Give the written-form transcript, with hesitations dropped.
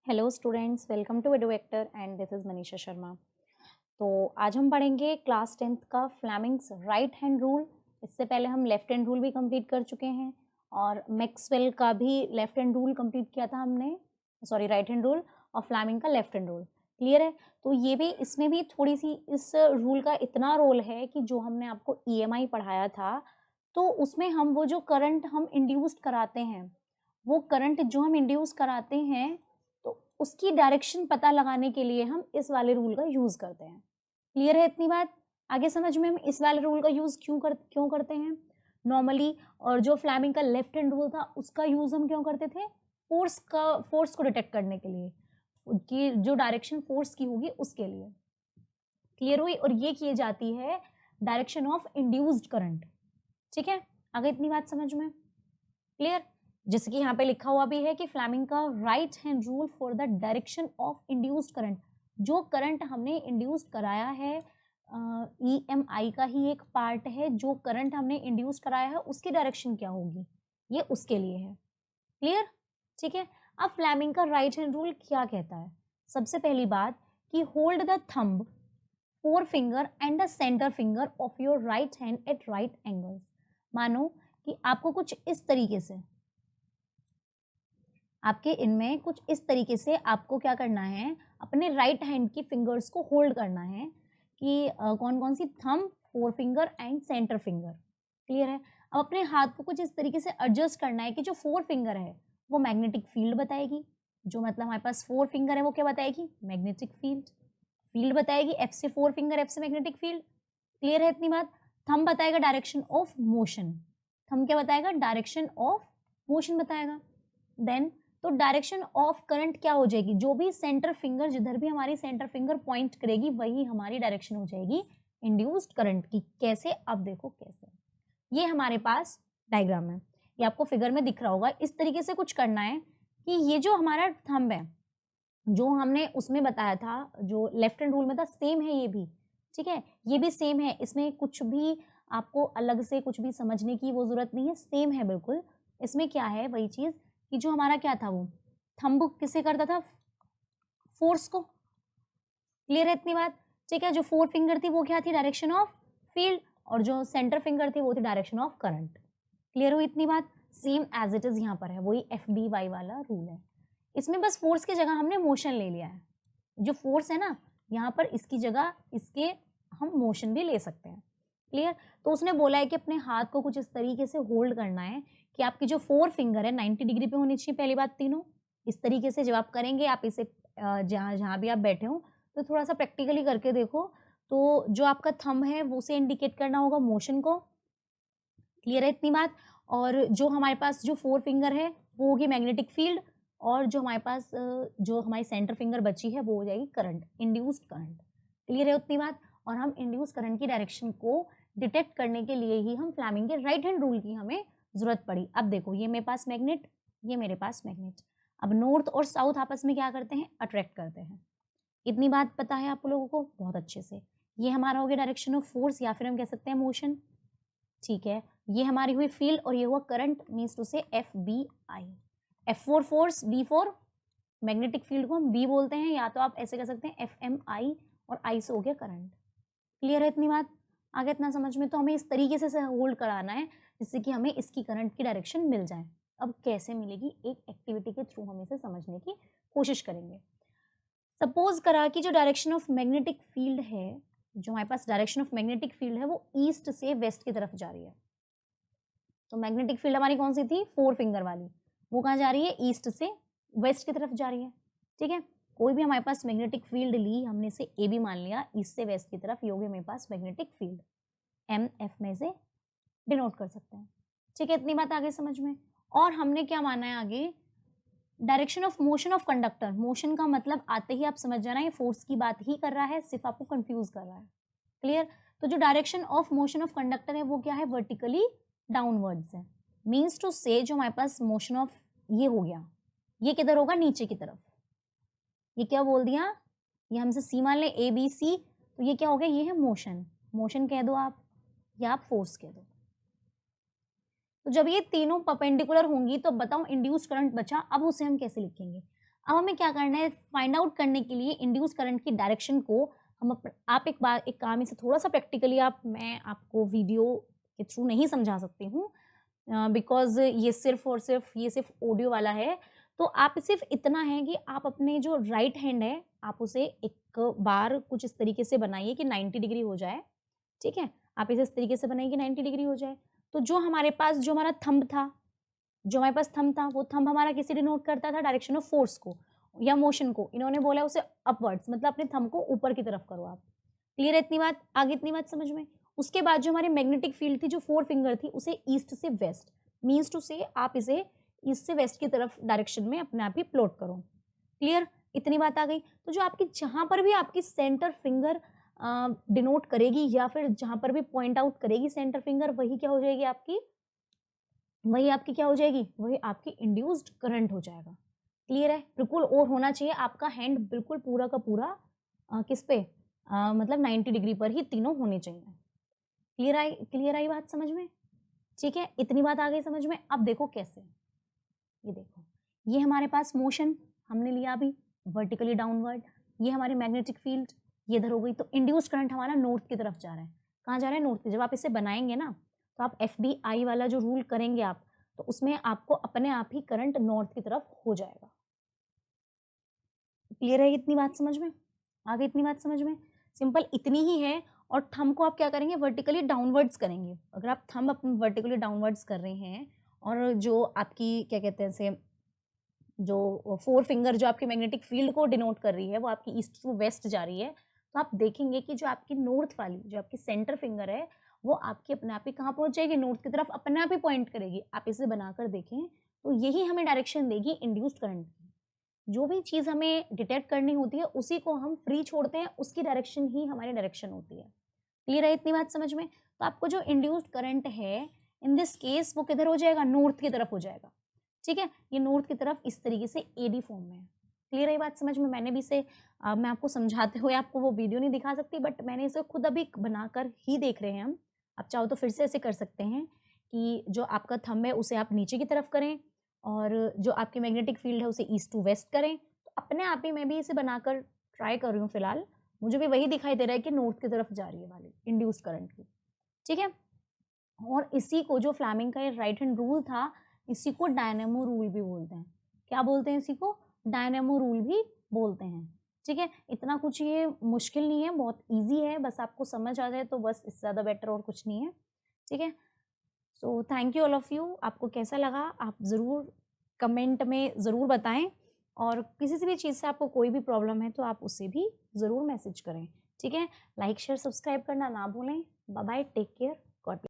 Hello students, welcome to Eduvector and this is Manisha Sharma. तो आज हम पढ़ेंगे क्लास 10th का फ्लेमिंग्स राइट हैंड रूल। इससे पहले हम लेफ्ट हैंड रूल भी कंप्लीट कर चुके हैं और मैक्सवेल का भी लेफ्ट हैंड रूल कंप्लीट किया था हमने, सॉरी राइट हैंड रूल, और फ्लेमिंग का लेफ्ट हैंड रूल। क्लियर है? तो ये भी, इसमें भी थोड़ी सी इस रूल का इतना रोल है कि जो हमने आपको ईएमआई पढ़ाया था, तो उसमें हम वो जो करंट हम इंड्यूस्ड कराते हैं, वो करंट जो हम इंड्यूस कराते हैं, तो उसकी डायरेक्शन पता लगाने के लिए हम इस वाले रूल का यूज़ करते हैं। क्लियर है इतनी बात? आगे समझ में हम इस वाले रूल का यूज़ क्यों करते हैं नॉर्मली, और जो फ्लेमिंग का लेफ्ट हैंड रूल था उसका यूज़ हम क्यों करते थे? फोर्स को डिटेक्ट करने के लिए, कि जो डायरेक्शन फोर्स की होगी उसके लिए। क्लियर हुई? और ये की जाती है डायरेक्शन ऑफ इंड्यूस्ड करंट। ठीक है, आगे इतनी बात समझ में क्लियर? जैसे कि यहाँ पे लिखा हुआ भी है कि फ्लेमिंग का right hand rule for the direction of induced current, जो करंट हमने इंड्यूस्ड कराया है, ईएमआई का ही एक पार्ट है, जो करंट हमने इंड्यूस्ड कराया है उसकी डायरेक्शन क्या होगी, ये उसके लिए है। क्लियर? ठीक है। अब फ्लेमिंग का राइट हैंड रूल क्या कहता है? सबसे पहली बात कि hold the thumb, four finger and the centre finger of your right hand eight right angles. मानो कि आपको कुछ इस तरीके से, आपके इनमें कुछ इस तरीके से आपको क्या करना है, अपने राइट हैंड की फिंगर्स को होल्ड करना है कि कौन कौन सी, thumb, four finger and centre finger. Clear है? अब अपने हाथ को कुछ इस तरीके से एडजस्ट करना है कि जो फोर फिंगर है वो मैग्नेटिक फील्ड बताएगी, जो मतलब हमारे पास फोर फिंगर है वो क्या बताएगी, मैग्नेटिक फील्ड। फील्ड बताएगी एफ से, फोर फिंगर एफ से मैग्नेटिक फील्ड। क्लियर है इतनी बात? थंब बताएगा डायरेक्शन ऑफ मोशन, थंब क्या बताएगा, डायरेक्शन ऑफ मोशन बताएगा। देन तो डायरेक्शन ऑफ करंट क्या हो जाएगी, जो भी सेंटर फिंगर, जिधर भी हमारी सेंटर फिंगर पॉइंट करेगी वही हमारी डायरेक्शन हो जाएगी इंड्यूस्ड करंट की। कैसे? अब देखो कैसे। ये हमारे पास डायग्राम है, ये आपको फिगर में दिख रहा होगा। इस तरीके से कुछ करना है कि ये जो हमारा थंब है, जो हमने उसमें बताया था, जो लेफ्ट हैंड रूल में था, सेम है ये भी। ठीक है, ये भी सेम है, इसमें कुछ भी आपको अलग से कुछ भी समझने की वो जरूरत नहीं है, सेम है बिल्कुल। इसमें क्या है, वही चीज कि जो हमारा क्या था, वो थंब किसे करता था, फोर्स को। क्लियर है इतनी बात? ठीक है, जो फोर फिंगर थी वो क्या थी, डायरेक्शन ऑफ फील्ड, और जो सेंटर फिंगर थी वो थी डायरेक्शन ऑफ करंट। क्लियर हुई इतनी बात? सेम एज इट इज यहाँ पर है, वही एफ बी वाई वाला रूल है। इसमें बस फोर्स की जगह हमने मोशन ले लिया है। जो फोर्स है ना, यहाँ पर इसकी जगह इसके हम मोशन भी ले सकते हैं। क्लियर? तो उसने बोला है कि अपने हाथ को कुछ इस तरीके से होल्ड करना है कि आपकी जो फोर फिंगर है 90 डिग्री पे होनी चाहिए, पहली बात तीनों। इस तरीके से जब आप करेंगे, आप इसे जहाँ जहाँ भी आप बैठे हो, तो थोड़ा सा प्रैक्टिकली करके देखो। तो जो आपका थंब है वो से इंडिकेट करना होगा मोशन को। क्लियर है इतनी बात? और जो हमारे पास जो फोर फिंगर है वो होगी मैग्नेटिक फील्ड, और जो हमारे पास जो हमारी सेंटर फिंगर बची है वो हो जाएगी करंट, इंड्यूस्ड करंट। क्लियर है उतनी बात? और हम इंड्यूस करंट की डायरेक्शन को डिटेक्ट करने के लिए ही हम फ्लेमिंग के राइट हैंड रूल की हमें जरूरत पड़ी। अब देखो, ये मेरे पास मैग्नेट, ये मेरे पास मैग्नेट। अब नॉर्थ और साउथ आपस में क्या करते हैं, अट्रैक्ट करते हैं। इतनी बात पता है आप लोगों को बहुत अच्छे से? ये हमारा हो गया डायरेक्शन ऑफ फोर्स, या फिर हम कह सकते हैं मोशन। ठीक है, ये हमारी हुई फील्ड और ये हुआ करंट, मीन्स टू से F B I. F for force, B for magnetic field को हम बी बोलते हैं, या तो आप ऐसे कर सकते हैं एफ एम आई, और आई से हो गया करंट। क्लियर है इतनी बात? आगे इतना समझ में? तो हमें इस तरीके से होल्ड कराना है जिससे कि हमें इसकी करंट की डायरेक्शन मिल जाए। अब कैसे मिलेगी, एक एक्टिविटी के थ्रू हम इसे समझने की कोशिश करेंगे। सपोज करा कि जो डायरेक्शन ऑफ मैग्नेटिक फील्ड है, जो हमारे पास डायरेक्शन ऑफ मैग्नेटिक फील्ड है वो ईस्ट से वेस्ट की तरफ जा रही है। तो मैग्नेटिक फील्ड हमारी कौन सी थी, फोर फिंगर वाली, वो कहाँ जा रही है, ईस्ट से वेस्ट की तरफ जा रही है। ठीक है, कोई भी हमारे पास मैग्नेटिक फील्ड ली, हमने से ए बी मान लिया, ईस्ट से वेस्ट की तरफ, ये हो गया मेरे पास मैग्नेटिक फील्ड। एम एफ में से डिनोट कर सकते हैं। ठीक है, इतनी बात आगे समझ में? और हमने क्या माना है आगे, direction of motion of conductor. Motion का मतलब आते ही आप समझ जाना, ये फोर्स की बात ही कर रहा है, सिर्फ आपको कंफ्यूज कर रहा है। क्लियर? तो जो direction of motion of conductor है वो क्या है, वर्टिकली डाउनवर्ड्स है। मीन्स टू से जो हमारे पास मोशन ऑफ ये हो गया, ये किधर होगा, नीचे की तरफ। ये क्या बोल दिया, ये हमसे सी मान ले, ए बी सी, तो ये क्या हो गया, ये है मोशन। मोशन कह दो आप, या आप फोर्स कह दो। तो जब ये तीनों परपेंडिकुलर होंगी तो बताओ इंड्यूस्ड करंट बचा, अब उसे हम कैसे लिखेंगे। अब हमें क्या करना है, फाइंड आउट करने के लिए इंड्यूस करंट की डायरेक्शन को आप एक काम इसे थोड़ा सा प्रैक्टिकली मैं आपको वीडियो के थ्रू नहीं समझा सकती हूँ, बिकॉज ये सिर्फ और सिर्फ ये सिर्फ ऑडियो वाला है। तो आप सिर्फ इतना है कि आप अपने जो राइट हैंड है आप उसे एक बार कुछ इस तरीके से बनाइए कि 90 डिग्री हो जाए। ठीक है, आप इसे इस तरीके से बनाइए कि 90 डिग्री हो जाए। तो जो हमारे पास जो हमारा थंब था, वो थंब हमारा किसे डिनोट करता था, डायरेक्शन ऑफ फोर्स को या मोशन को। इन्होंने बोला उसे अपवर्ड्स, मतलब अपने थंब को ऊपर की तरफ करो आप। क्लियर है इतनी बात? आगे इतनी बात समझ में? उसके बाद जो हमारी मैग्नेटिक फील्ड थी, जो 4 फिंगर थी, उसे ईस्ट से वेस्ट, मीन्स टू से आप इसे ईस्ट से वेस्ट की तरफ डायरेक्शन में अपने आप ही प्लॉट करो। क्लियर? इतनी बात आ गई। तो जो आपकी जहां पर भी आपकी सेंटर फिंगर डिनोट करेगी या फिर जहां पर भी पॉइंट आउट करेगी सेंटर फिंगर, वही क्या हो जाएगी आपकी, वही आपकी क्या हो जाएगी, वही आपकी इंड्यूस्ड करंट हो जाएगा। क्लियर है बिल्कुल? और होना चाहिए आपका हैंड बिल्कुल पूरा का पूरा किस पे, मतलब 90 डिग्री पर ही तीनों होने चाहिए। क्लियर आई बात समझ में? ठीक है, इतनी बात आ गई समझ में? अब देखो कैसे, ये देखो, ये हमारे पास मोशन हमने लिया अभी वर्टिकली डाउनवर्ड, ये हमारी मैग्नेटिक फील्ड ये इधर हो गई। तो इंड्यूस्ड करंट हमारा नॉर्थ की तरफ जा रहा है। कहाँ जा रहा है? नॉर्थ की। जब आप इसे बनाएंगे ना तो आप FBI वाला जो रूल करेंगे आप, तो उसमें आपको अपने आप ही करंट नॉर्थ की तरफ हो जाएगा। क्लियर है इतनी बात समझ में? आगे इतनी बात समझ में? सिंपल इतनी ही है। और थंब को आप क्या करेंगे, वर्टिकली डाउनवर्ड्स करेंगे। अगर आप थंब अपने वर्टिकली डाउनवर्ड्स कर रहे हैं और जो आपकी क्या कहते हैं से, जो 4 फिंगर जो आपकी मैग्नेटिक फील्ड को डिनोट कर रही है वो आपकी ईस्ट टू वेस्ट जा रही है, तो आप देखेंगे कि जो आपकी नॉर्थ वाली जो आपकी सेंटर फिंगर है वो आपकी अपने आप ही कहाँ पहुंच जाएगी, नॉर्थ की तरफ अपने आप ही पॉइंट करेगी। आप इसे बनाकर देखें तो यही हमें डायरेक्शन देगी इंड्यूस्ड करंट की। जो भी चीज़ हमें डिटेक्ट करनी होती है उसी को हम फ्री छोड़ते हैं, उसकी डायरेक्शन ही हमारी डायरेक्शन होती है। क्लियर है इतनी बात समझ में? तो आपको जो इंड्यूस्ड करंट है इन दिस केस वो किधर हो जाएगा, नॉर्थ की तरफ हो जाएगा। ठीक है, ये नॉर्थ की तरफ इस तरीके से एडी फॉर्म में है। क्लियर है बात समझ में? मैंने भी इसे मैं आपको समझाते हुए आपको वो वीडियो नहीं दिखा सकती, बट मैंने इसे खुद अभी बनाकर ही देख रहे हैं हम। आप चाहो तो फिर से ऐसे कर सकते हैं कि जो आपका थंब है उसे आप नीचे की तरफ करें और जो आपकी मैग्नेटिक फील्ड है उसे ईस्ट टू वेस्ट करें। तो अपने आप ही मैं भी इसे बनाकर ट्राई कर रही हूँ फिलहाल, मुझे भी वही दिखाई दे रहा है कि नॉर्थ की तरफ जा रही है वाली इंड्यूस्ड करंट की। ठीक है, और इसी को जो फ्लेमिंग का ये राइट हैंड रूल था, इसी को डायनेमो रूल भी बोलते हैं। क्या बोलते हैं इसी को? डायनेमो रूल भी बोलते हैं। ठीक है, इतना कुछ ये मुश्किल नहीं है, बहुत इजी है, बस आपको समझ आ जाए तो बस, इससे ज़्यादा बेटर और कुछ नहीं है। ठीक है, so thank you all of you. आपको कैसा लगा आप ज़रूर कमेंट में ज़रूर बताएं, और किसी से भी चीज़ से आपको कोई भी प्रॉब्लम है तो आप उसे भी ज़रूर मैसेज करें। ठीक है, लाइक शेयर सब्सक्राइब करना ना भूलें। Bye bye, take care.